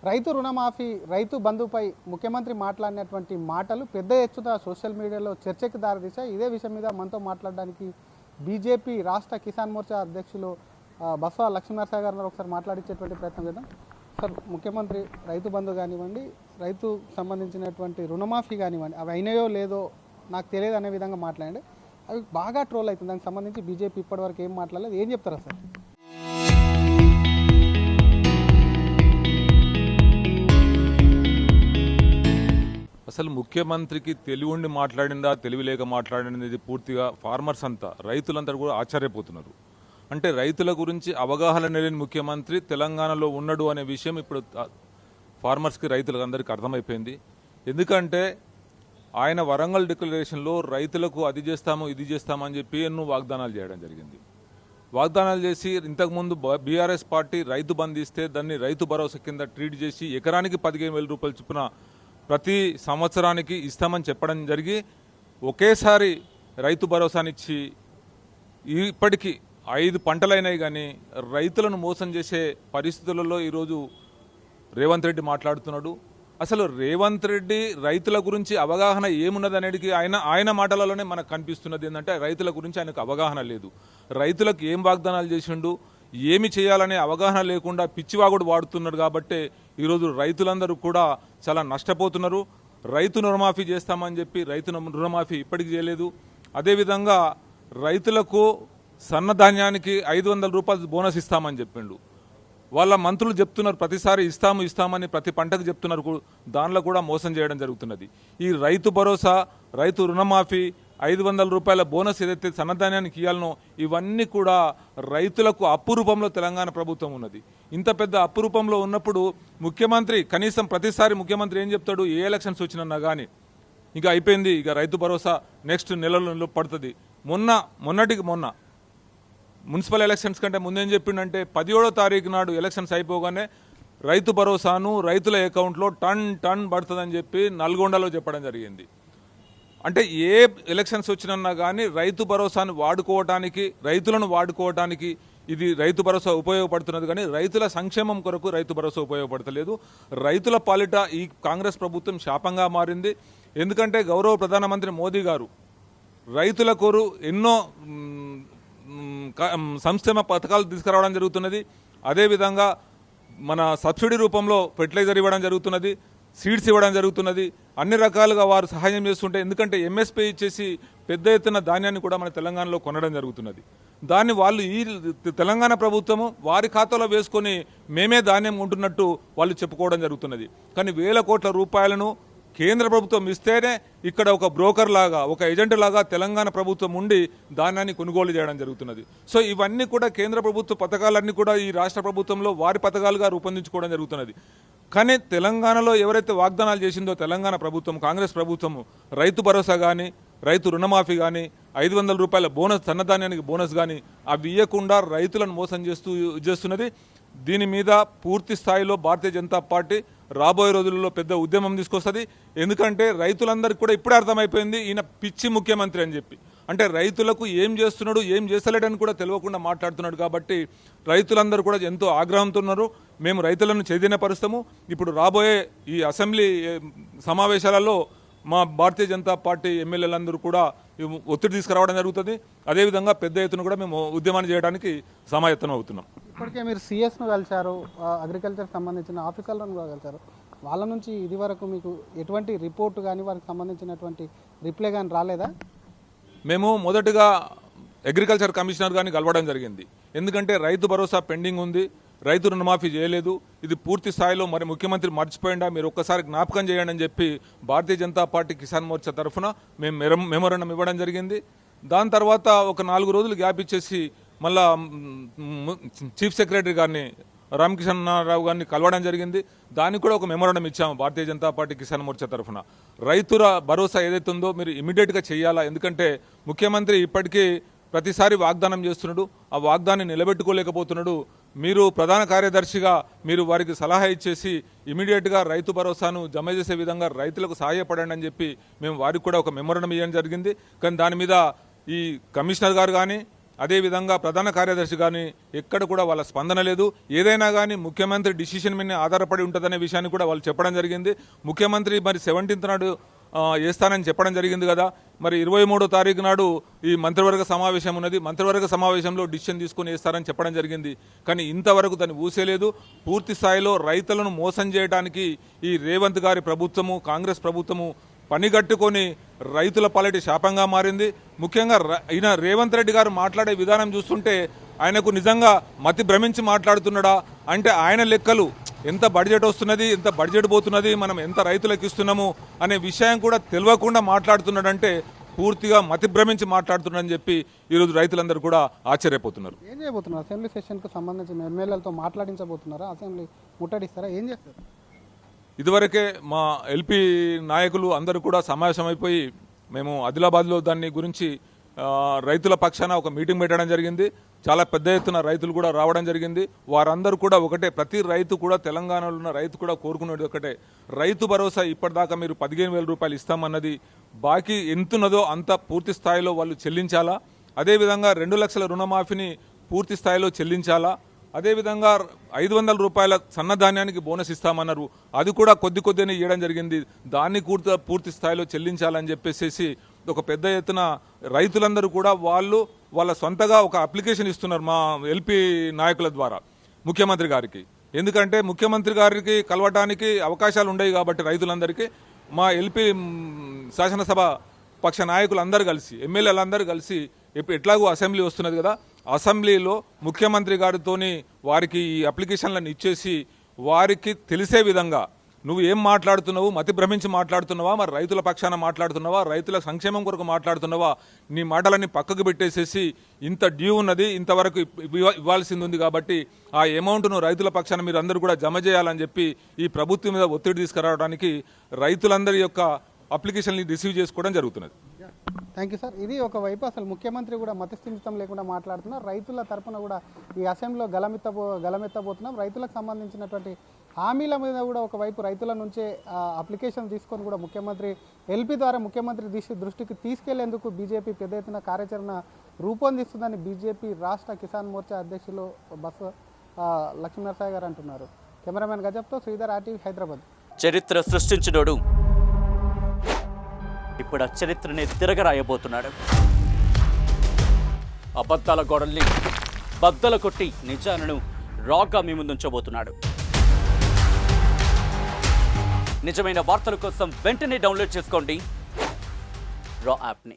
రైతు రుణమాఫీ రైతు బంధుపై ముఖ్యమంత్రి మాట్లాడినటువంటి మాటలు పెద్ద ఎత్తున సోషల్ మీడియాలో చర్చకు దారితీశాయి. ఇదే విషయం మీద మనతో మాట్లాడడానికి బీజేపీ రాష్ట్ర కిసాన్ మోర్చా అధ్యక్షులు బసవ లక్ష్మీనరసింహ గారు ఒకసారి మాట్లాడించేటువంటి ప్రయత్నం చేద్దాం. సార్, ముఖ్యమంత్రి రైతు బంధు కానివ్వండి, రైతు సంబంధించినటువంటి రుణమాఫీ కానివ్వండి, అవి అయినాయో లేదో నాకు తెలియదు అనే విధంగా మాట్లాడండి. అవి బాగా ట్రోల్ అవుతుంది. దానికి సంబంధించి బీజేపీ ఇప్పటివరకు ఏం మాట్లాడలేదు. ఏం చెప్తారా సార్? అసలు ముఖ్యమంత్రికి తెలివి ఉండి మాట్లాడిందా, తెలివి లేక మాట్లాడింది పూర్తిగా ఫార్మర్స్ అంతా, రైతులంతా కూడా ఆశ్చర్యపోతున్నారు. అంటే రైతుల గురించి అవగాహన లేని ముఖ్యమంత్రి తెలంగాణలో ఉన్నాడు అనే విషయం ఇప్పుడు ఫార్మర్స్కి, రైతులకు అందరికీ అర్థమైపోయింది. ఎందుకంటే ఆయన వరంగల్ డిక్లరేషన్లో రైతులకు అది చేస్తాము ఇది చేస్తామని చెప్పి ఎన్నో వాగ్దానాలు చేయడం జరిగింది. వాగ్దానాలు చేసి ఇంతకుముందు బీఆర్ఎస్ పార్టీ రైతు బంధు ఇస్తే దాన్ని రైతు భరోసా కింద ట్రీట్ చేసి ఎకరానికి 15,000 రూపాయలు చొప్పున ప్రతి సంవత్సరానికి ఇస్తామని చెప్పడం జరిగి ఒకేసారి రైతు భరోసానిచ్చి ఇప్పటికీ 5 పంటలైనాయి. కానీ రైతులను మోసం చేసే పరిస్థితులలో ఈరోజు రేవంత్ రెడ్డి మాట్లాడుతున్నాడు. అసలు రేవంత్ రెడ్డి రైతుల గురించి అవగాహన ఏమున్నది అనేది ఆయన మాటలలోనే మనకు కనిపిస్తున్నది. ఏంటంటే రైతుల గురించి ఆయనకు అవగాహన లేదు. రైతులకు ఏం వాగ్దానాలు చేసిండు, ఏమి చేయాలనే అవగాహన లేకుండా పిచ్చివాగుడు వాడుతున్నాడు. కాబట్టి ఈరోజు రైతులందరూ కూడా చాలా నష్టపోతున్నారు. రైతు రుణమాఫీ చేస్తామని చెప్పి రైతు రుణమాఫీ ఇప్పటికీ చేయలేదు. అదేవిధంగా రైతులకు సన్నధాన్యానికి 500 రూపాయలు బోనస్ ఇస్తామని చెప్పిండు. వాళ్ళ మంత్రులు చెప్తున్నారు ప్రతిసారి ఇస్తామని, ప్రతి పంటకు చెప్తున్నారు. దానిలో కూడా మోసం చేయడం జరుగుతున్నది. ఈ రైతు భరోసా, రైతు రుణమాఫీ, 500 రూపాయల బోనస్ ఏదైతే సన్నధాన్యానికి ఇవ్వాలనో ఇవన్నీ కూడా రైతులకు అప్పు రూపంలో తెలంగాణ ప్రభుత్వం ఉన్నది. ఇంత పెద్ద అప్పు రూపంలో ఉన్నప్పుడు ముఖ్యమంత్రి కనీసం ప్రతిసారి ముఖ్యమంత్రి ఏం చెప్తాడు, ఏ ఎలక్షన్స్ వచ్చినా కానీ ఇక అయిపోయింది, ఇక రైతు భరోసా నెక్స్ట్ నెలలో పడుతుంది. మొన్నటికి మొన్న మున్సిపల్ ఎలక్షన్స్ కంటే ముందేం చెప్పిండంటే 17వ తారీఖు నాడు ఎలక్షన్స్ అయిపోగానే రైతు భరోసాను రైతుల అకౌంట్లో టన్ పడుతుందని చెప్పి నల్గొండలో చెప్పడం జరిగింది. అంటే ఏ ఎలక్షన్స్ వచ్చినా కానీ రైతు భరోసాను వాడుకోవటానికి, రైతులను వాడుకోవటానికి ఇది రైతు భరోసా ఉపయోగపడుతున్నది. కానీ రైతుల సంక్షేమం కొరకు రైతు భరోసా ఉపయోగపడతలేదు. రైతుల పాలిట ఈ కాంగ్రెస్ ప్రభుత్వం శాపంగా మారింది. ఎందుకంటే గౌరవ ప్రధానమంత్రి మోదీ గారు రైతుల కోరు ఎన్నో సంక్షేమ పథకాలు తీసుకురావడం జరుగుతున్నది. అదేవిధంగా మన సబ్సిడీ రూపంలో ఫెర్టిలైజర్ ఇవ్వడం జరుగుతున్నది, సీడ్స్ ఇవ్వడం జరుగుతున్నది. అన్ని రకాలుగా వారు సహాయం చేస్తుంటే, ఎందుకంటే ఎంఎస్పీ ఇచ్చేసి పెద్ద ఎత్తున ధాన్యాన్ని కూడా మన తెలంగాణలో కొనడం జరుగుతున్నది. దాన్ని వాళ్ళు ఈ తెలంగాణ ప్రభుత్వము వారి ఖాతాలో వేసుకొని మేమే ధాన్యం కొంటున్నట్టు వాళ్ళు చెప్పుకోవడం జరుగుతున్నది. కానీ వేల కోట్ల రూపాయలను కేంద్ర ప్రభుత్వం ఇస్తేనే ఇక్కడ ఒక బ్రోకర్ లాగా, ఒక ఏజెంట్ లాగా తెలంగాణ ప్రభుత్వం ఉండి ధాన్యాన్ని కొనుగోలు చేయడం జరుగుతున్నది. సో ఇవన్నీ కూడా కేంద్ర ప్రభుత్వ పథకాలన్నీ కూడా ఈ రాష్ట్ర ప్రభుత్వంలో వారి పథకాలుగా రూపొందించుకోవడం జరుగుతున్నది. కానీ తెలంగాణలో ఎవరైతే వాగ్దానాలు చేసిందో తెలంగాణ ప్రభుత్వం, కాంగ్రెస్ ప్రభుత్వము, రైతు భరోసా కానీ, రైతు రుణమాఫీ కానీ, 500 రూపాయల బోనస్, సన్నధాన్యానికి బోనస్ కానీ అవి ఇవ్వకుండా రైతులను మోసం చేస్తున్నది. దీని మీద పూర్తి స్థాయిలో భారతీయ జనతా పార్టీ రాబోయే రోజుల్లో పెద్ద ఉద్యమం తీసుకొస్తుంది. ఎందుకంటే రైతులందరికీ కూడా ఇప్పుడే అర్థమైపోయింది ఈయన పిచ్చి ముఖ్యమంత్రి అని చెప్పి. అంటే రైతులకు ఏం చేస్తున్నాడు, ఏం చేస్తలేడని కూడా తెలియకుండా మాట్లాడుతున్నాడు. కాబట్టి రైతులందరూ కూడా ఎంతో ఆగ్రహంతో ఉన్నారు. మేము రైతులను చైతన్యపరుస్తాము. ఇప్పుడు రాబోయే ఈ అసెంబ్లీ సమావేశాలలో మా భారతీయ జనతా పార్టీ ఎమ్మెల్యేలందరూ కూడా ఒత్తిడి తీసుకురావడం జరుగుతుంది. అదేవిధంగా పెద్ద ఎత్తున కూడా మేము ఉద్యమాన్ని చేయడానికి సమాయత్తం అవుతున్నాం. ఇప్పటికే మీరు సిఎస్ను కలిశారు, అగ్రికల్చర్ సంబంధించిన ఆఫీసర్లను కూడా కలిశారు. వాళ్ళ నుంచి ఇది వరకు మీకు ఎటువంటి రిపోర్టు కానీ వారికి సంబంధించినటువంటి రిప్లై కానీ రాలేదా? మేము మొదటగా అగ్రికల్చర్ కమిషనర్ గారిని కలవడం జరిగింది. ఎందుకంటే రైతు భరోసా పెండింగ్ ఉంది, రైతు రుణమాఫీ చేయలేదు. ఇది పూర్తి స్థాయిలో మరి ముఖ్యమంత్రి మర్చిపోయిందా, మీరు ఒక్కసారి జ్ఞాపకం చేయండి అని చెప్పి భారతీయ జనతా పార్టీ కిసాన్ మోర్చా తరఫున మేము మెమోరాండం ఇవ్వడం జరిగింది. దాని తర్వాత ఒక 4 రోజులు గ్యాప్ ఇచ్చేసి మళ్ళా చీఫ్ సెక్రటరీ గారిని, రామకిషన్ రావు గారిని కలవడం జరిగింది. దానికి కూడా ఒక మెమోరాండం ఇచ్చాము భారతీయ జనతా పార్టీ కిసాన్ మోర్చా తరఫున. రైతుల భరోసా ఏదైతే ఉందో మీరు ఇమీడియట్గా చేయాలా. ఎందుకంటే ముఖ్యమంత్రి ఇప్పటికీ ప్రతిసారి వాగ్దానం చేస్తున్నాడు, ఆ వాగ్దాన్ని నిలబెట్టుకోలేకపోతున్నాడు. మీరు ప్రధాన కార్యదర్శిగా మీరు వారికి సలహా ఇచ్చేసి ఇమీడియట్గా రైతు భరోసాను జమ చేసే విధంగా రైతులకు సహాయపడండి అని చెప్పి మేము వారికి కూడా ఒక మెమోరాండం ఇవ్వడం జరిగింది. కానీ దాని మీద ఈ కమిషనర్ గారు కానీ, అదేవిధంగా ప్రధాన కార్యదర్శి కానీ ఎక్కడ కూడా వాళ్ళ స్పందన లేదు. ఏదైనా కానీ ముఖ్యమంత్రి డిసిషన్ మీద ఆధారపడి ఉంటుందనే విషయాన్ని కూడా వాళ్ళు చెప్పడం జరిగింది. ముఖ్యమంత్రి మరి 17th నాడు వేస్తానని చెప్పడం జరిగింది కదా, మరి 23వ తారీఖు నాడు ఈ మంత్రివర్గ సమావేశం ఉన్నది. మంత్రివర్గ సమావేశంలో డిసిషన్ తీసుకుని వేస్తారని చెప్పడం జరిగింది. కానీ ఇంతవరకు దాన్ని ఊసేలేదు. పూర్తి స్థాయిలో రైతులను మోసం చేయడానికి ఈ రేవంత్ గారి ప్రభుత్వము, కాంగ్రెస్ ప్రభుత్వము పనిగట్టుకొని రైతుల పాలిటి శాపంగా మారింది. ముఖ్యంగా ఈయన రేవంత్ రెడ్డి గారు మాట్లాడే విధానం చూస్తుంటే ఆయనకు నిజంగా మతి భ్రమించి మాట్లాడుతున్నాడా అంటే ఆయన లెక్కలు ఎంత బడ్జెట్ వస్తున్నది, ఎంత బడ్జెట్ పోతున్నది, మనం ఎంత రైతులకు ఇస్తున్నాము అనే విషయం కూడా తెలియకుండా మాట్లాడుతున్నాడంటే పూర్తిగా మతి భ్రమించి మాట్లాడుతున్నాడని చెప్పి ఈరోజు రైతులందరూ కూడా ఆశ్చర్యపోతున్నారు. ఏం చేయబోతున్నారు? అసెంబ్లీ సెషన్కు సంబంధించిన ఎమ్మెల్యేలతో మాట్లాడించబోతున్నారా? అసెంబ్లీ ముట్టడిస్తారా? ఏం చేస్తారు? ఇదివరకే మా ఎల్పీ నాయకులు అందరూ కూడా సమావేశమైపోయి మేము ఆదిలాబాద్లో దాన్ని గురించి రైతుల పక్షాన ఒక మీటింగ్ పెట్టడం జరిగింది. చాలా పెద్ద ఎత్తున రైతులు కూడా రావడం జరిగింది. వారందరూ కూడా ఒకటే, ప్రతి రైతు కూడా తెలంగాణలో ఉన్న రైతు కూడా కోరుకునేది ఒకటే, రైతు భరోసా ఇప్పటిదాకా మీరు 15,000 రూపాయలు ఇస్తామన్నది బాకీ ఎంతున్నదో అంత పూర్తి స్థాయిలో వాళ్ళు చెల్లించాలా. అదేవిధంగా 2 లక్షల రుణమాఫీని పూర్తి స్థాయిలో చెల్లించాలా. అదేవిధంగా 500 రూపాయల సన్నధాన్యానికి బోనస్ ఇస్తామన్నారు, అది కూడా కొద్దిగానే ఇవ్వడం జరిగింది. దాన్ని కూడా పూర్తి స్థాయిలో చెల్లించాలని చెప్పేసి ఒక పెద్ద ఎత్తున రైతులందరూ కూడా వాళ్ళ సొంతగా ఒక అప్లికేషన్ ఇస్తున్నారు మా ఎల్పీ నాయకుల ద్వారా ముఖ్యమంత్రి గారికి. ఎందుకంటే ముఖ్యమంత్రి గారికి కలవటానికి అవకాశాలు ఉండవు కాబట్టి రైతులందరికీ మా ఎల్పీ శాసనసభ పక్ష నాయకులందరూ కలిసి, ఎమ్మెల్యేలందరూ కలిసి ఎట్లాగూ అసెంబ్లీ వస్తున్నది కదా, అసెంబ్లీలో ముఖ్యమంత్రి గారితోని వారికి ఈ అప్లికేషన్లను ఇచ్చేసి వారికి తెలిసే విధంగా నువ్వు ఏం మాట్లాడుతున్నావు, మతి భ్రమించి మాట్లాడుతున్నావా, మరి రైతుల పక్షాన మాట్లాడుతున్నావా, రైతుల సంక్షేమం కొరకు మాట్లాడుతున్నావా, నీ మాటలన్నీ పక్కకు పెట్టేసేసి ఇంత డ్యూ ఉన్నది, ఇంతవరకు ఇవ్వాల్సింది ఉంది కాబట్టి ఆ అమౌంట్ను రైతుల పక్షాన మీరు అందరూ కూడా జమ చేయాలని చెప్పి ఈ ప్రభుత్వం మీద ఒత్తిడి తీసుకురావడానికి రైతులందరి యొక్క అప్లికేషన్ని రిసీవ్ చేసుకోవడం జరుగుతున్నది. Thank you sir. ఇది ఒకవైపు అసలు ముఖ్యమంత్రి కూడా మతిస్థిమితం లేకుండా మాట్లాడుతున్నారు. రైతుల తరఫున కూడా ఈ అసెంబ్లీలో గలమెత్తబోతున్నాం. రైతులకు సంబంధించినటువంటి హామీల మీద కూడా ఒకవైపు రైతుల నుంచే అప్లికేషన్ తీసుకొని కూడా ముఖ్యమంత్రి ఎల్పీ ద్వారా ముఖ్యమంత్రి దృష్టికి తీసుకెళ్లేందుకు బీజేపీ పెద్ద ఎత్తున కార్యాచరణ రూపొందిస్తుందని బీజేపీ రాష్ట్ర కిసాన్ మోర్చా అధ్యక్షులు బస్ లక్ష్మీనరసాయి గారు అంటున్నారు. కెమెరామెన్ గజబ్తో శ్రీధర్, RTV, హైదరాబాద్. చరిత్ర సృష్టించినోడు ఇప్పుడు ఆ చరిత్రని తిరగరాయబోతున్నాడు. అబద్ధాల గోడల్ని బద్దలు కొట్టి నిజాలను రాగా మీ ముందుంచబోతున్నాడు. నిజమైన వార్తల కోసం వెంటనే డౌన్లోడ్ చేసుకోండి రా యాప్ని.